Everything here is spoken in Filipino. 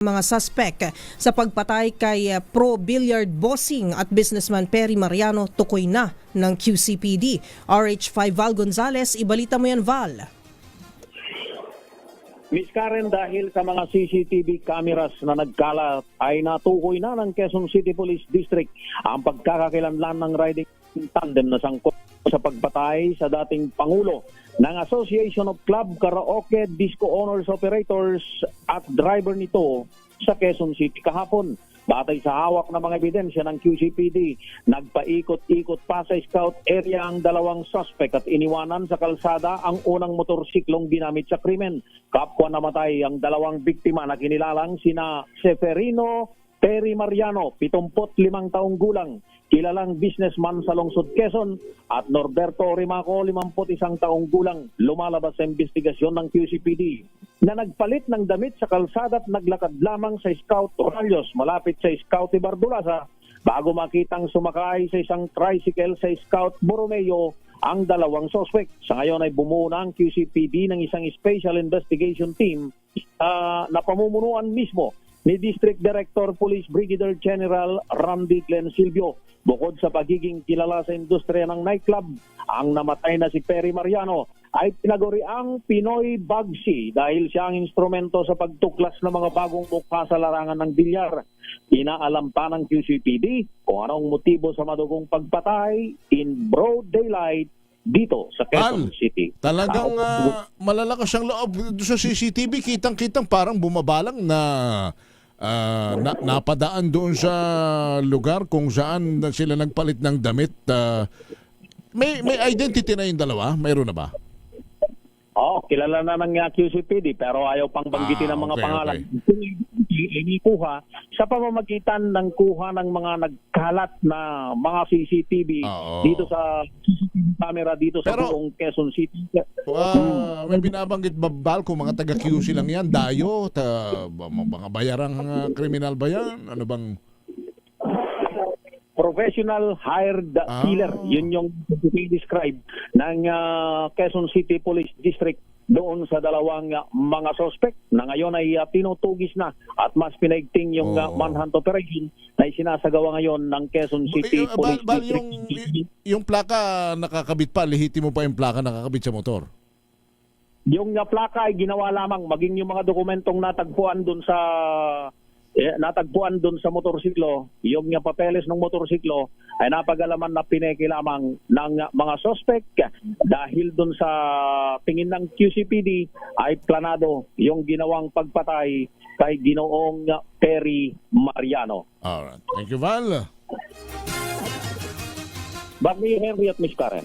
Mga suspect sa pagpatay kay pro billiard bossing at businessman Perry Mariano tukoy na ng QCPD. RH5 Val Gonzales, ibalita mo yan, Val. Miss Karen, dahil sa mga CCTV cameras na nagkalat ay natukoy na ng Quezon City Police District ang pagkakakilanlan ng riding tandem na sangkot sa pagpatay sa dating Pangulo ng Association of Club Karaoke Disco Owners Operators at driver nito sa Quezon City kahapon. Batay sa hawak na mga ebidensya ng QCPD, nagpaikot-ikot pa sa scout area ang dalawang suspect at iniwanan sa kalsada ang unang motorsiklong ginamit sa krimen. Kapwa namatay ang dalawang biktima na kinilalang sina Seferino Perry Mariano, 75 taong gulang, kilalang businessman sa Lungsod Quezon, at Norberto Rimaco, 51 taong gulang, lumalabas sa investigasyon ng QCPD na nagpalit ng damit sa kalsada at naglakad lamang sa Scout Rayos malapit sa Scout Ibardulasa bago makitang sumakay sa isang tricycle sa Scout Borromeo ang dalawang suspect. Sa ngayon ay bumuo na ang QCPD ng isang Special Investigation Team na pamumunuan mismo ni District Director Police Brigadier General Randy Glenn Silvio. Bukod sa pagiging kilala sa industriya ng nightclub, ang namatay na si Perry Mariano ay tinaguriang Pinoy Bagsi dahil siya ang instrumento sa pagtuklas ng mga bagong mukha sa larangan ng bilyar. Inaalam pa ng QCPD kung anong motibo sa madugong pagpatay in broad daylight dito sa Quezon City. Talagang malalakas ang loob sa CCTV. Kitang-kitang parang bumabalang na napadaan doon sa lugar kung saan sila nagpalit ng damit. May identity na yung dalawa? Mayroon na ba? Kilala na ng QCPD pero ayaw pang banggitin ang mga pangalan. Inikuha sa pamamagitan ng kuha ng mga nagkalat na mga CCTV dito sa CCTV camera dito sa buong Quezon City. May binabanggit babal kung mga taga-QC lang yan, dayo, mga bayarang kriminal ba yan? Ano bang professional hired killer? Yun yung describe ng Quezon City Police District doon sa dalawang mga suspect na ngayon ay tinutugis na at mas pinaigting yung manhunt operation na isinasagawa ngayon ng Quezon City Police District. Yung plaka nakakabit pa, lihiti mo pa yung plaka nakakabit sa motor? Yung plaka ay ginawa lamang, maging yung mga dokumentong natagpuan doon sa motorsiklo, yung papeles ng motorsiklo ay napagalaman na pineki lamang ng mga suspect dahil dun sa tingin ng QCPD ay planado yung ginawang pagpatay kay Ginoong Perry Mariano. Alright. Thank you, Val. Bagni Henry at Miss Karen.